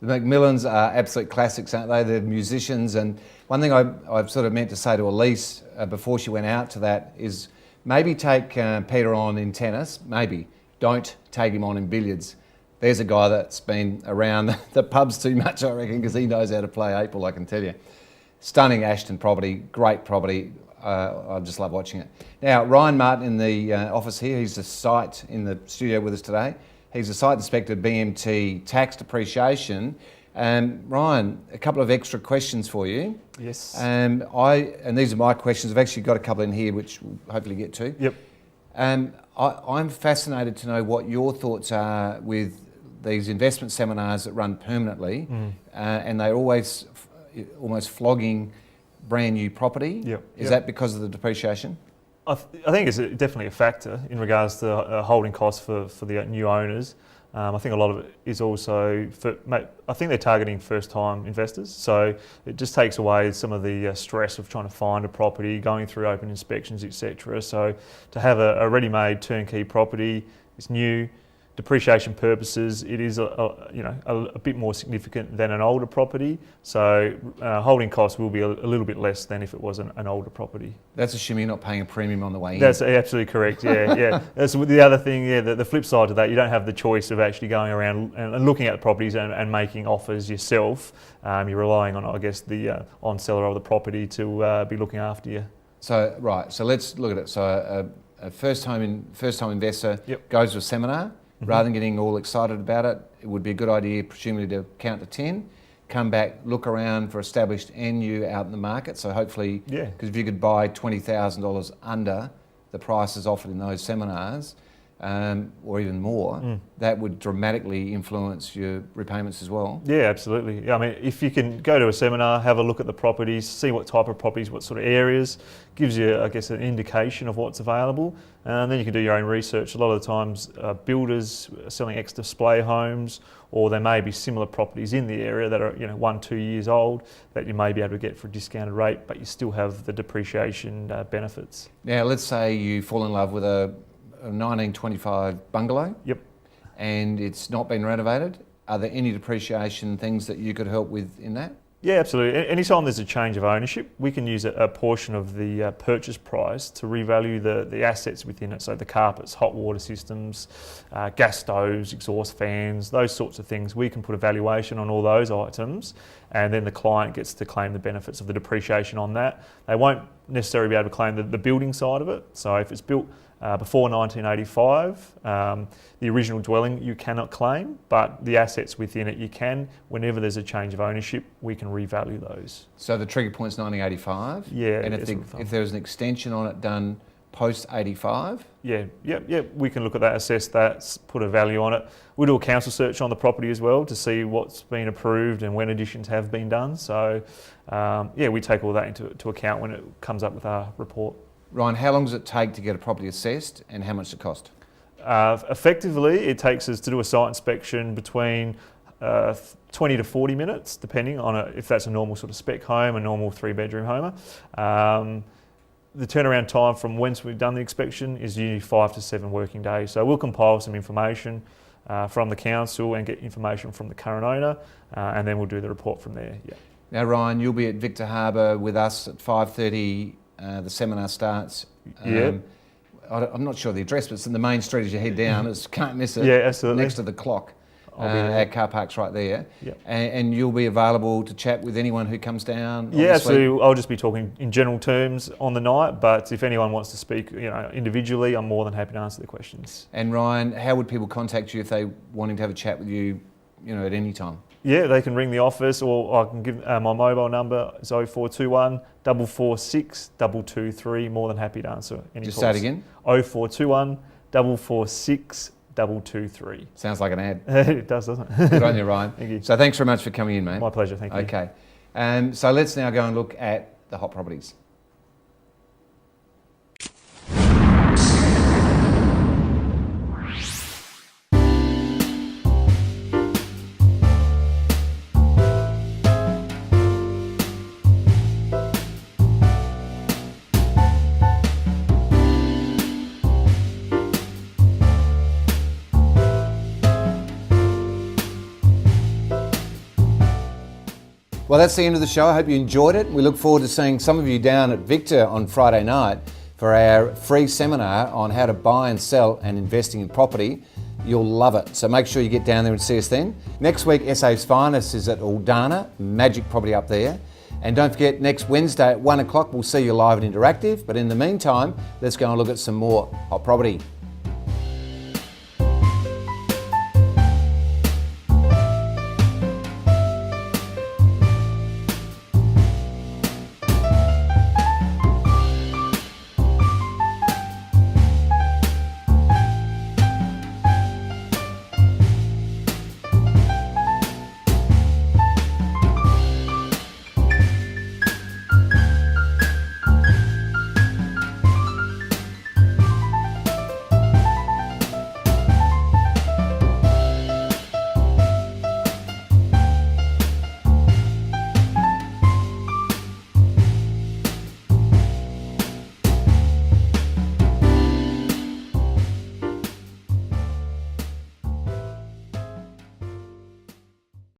The Macmillans are absolute classics, aren't they? They're musicians. And one thing I've sort of meant to say to Elise before she went out to that is maybe take Peter on in tennis. Maybe. Don't take him on in billiards. There's a guy that's been around the pubs too much, I reckon, because he knows how to play 8-ball, I can tell you. Stunning Ashton property, great property. I just love watching it. Now, Ryan Martin in the office here, he's the site in the studio with us today. He's a site inspector, BMT Tax Depreciation. Ryan, a couple of extra questions for you. Yes. And these are my questions. I've actually got a couple in here which we'll hopefully get to. Yep. I'm fascinated to know what your thoughts are with these investment seminars that run permanently, and they're always almost flogging brand new property. Yep. Is that because of the depreciation? I think it's definitely a factor in regards to holding costs for the new owners. I think a lot of it is also, I think they're targeting first-time investors, so it just takes away some of the stress of trying to find a property, going through open inspections, etc. So to have a ready-made turnkey property, it's new. Depreciation purposes, it is a bit more significant than an older property, so holding costs will be a little bit less than if it was an older property. That's assuming you're not paying a premium on the way in. That's absolutely correct, yeah. That's the other thing, the flip side to that, you don't have the choice of actually going around and looking at the properties and making offers yourself. You're relying on, I guess, the on seller of the property to be looking after you. So, right, so let's look at it. So a first-time investor goes to a seminar. Rather than getting all excited about it, it would be a good idea, presumably, to count to 10, come back, look around for established and new out in the market. So hopefully, because if you could buy $20,000 under the prices offered in those seminars, or even more, that would dramatically influence your repayments as well. Yeah, absolutely. I mean, if you can go to a seminar, have a look at the properties, see what type of properties, what sort of areas, gives you, I guess, an indication of what's available, and then you can do your own research. A lot of the times, builders are selling ex-display homes, or there may be similar properties in the area that are 1-2 years old that you may be able to get for a discounted rate, but you still have the depreciation benefits. Now, let's say you fall in love with a 1925 bungalow. Yep. And it's not been renovated. Are there any depreciation things that you could help with in that? Yeah, absolutely. Anytime there's a change of ownership, we can use a portion of the purchase price to revalue the assets within it. So the carpets, hot water systems, gas stoves, exhaust fans, those sorts of things. We can put a valuation on all those items, and then the client gets to claim the benefits of the depreciation on that. They won't necessarily be able to claim the building side of it. So if it's built before 1985, the original dwelling you cannot claim, but the assets within it you can. Whenever there's a change of ownership, we can revalue those. So the trigger point's 1985? Yeah. And if there was an extension on it done post-85? Yeah, we can look at that, assess that, put a value on it. We do a council search on the property as well to see what's been approved and when additions have been done. So we take all that into account when it comes up with our report. Ryan, how long does it take to get a property assessed and how much does it cost? Effectively, it takes us to do a site inspection between 20 to 40 minutes, depending on if that's a normal sort of spec home, a normal 3-bedroom homer. The turnaround time from once we've done the inspection is usually 5 to 7 working days. So we'll compile some information from the council and get information from the current owner, and then we'll do the report from there. Yeah. Now, Ryan, you'll be at Victor Harbour with us at 5:30. The seminar starts. I'm not sure the address, but it's in the main street as you head down. It's, can't miss it. Yeah, absolutely. Next to the clock. Our car park's right there. Yep. And you'll be available to chat with anyone who comes down? Yeah, absolutely. I'll just be talking in general terms on the night, but if anyone wants to speak individually, I'm more than happy to answer the questions. And Ryan, how would people contact you if they wanting to have a chat with you, at any time? Yeah, they can ring the office, or I can give my mobile number is 0421 446 223. More than happy to answer any calls. Just say it again. 0421 446 223. Sounds like an ad. It does, doesn't it? Good on you, Ryan. Thank you. So thanks very much for coming in, mate. My pleasure, thank you. Okay. So let's now go and look at the hot properties. Well, that's the end of the show. I hope you enjoyed it. We look forward to seeing some of you down at Victor on Friday night for our free seminar on how to buy and sell and investing in property. You'll love it. So make sure you get down there and see us then. Next week, SA's Finniss is at Aldana, magic property up there. And don't forget, next Wednesday at 1 o'clock, we'll see you live and interactive. But in the meantime, let's go and look at some more hot property.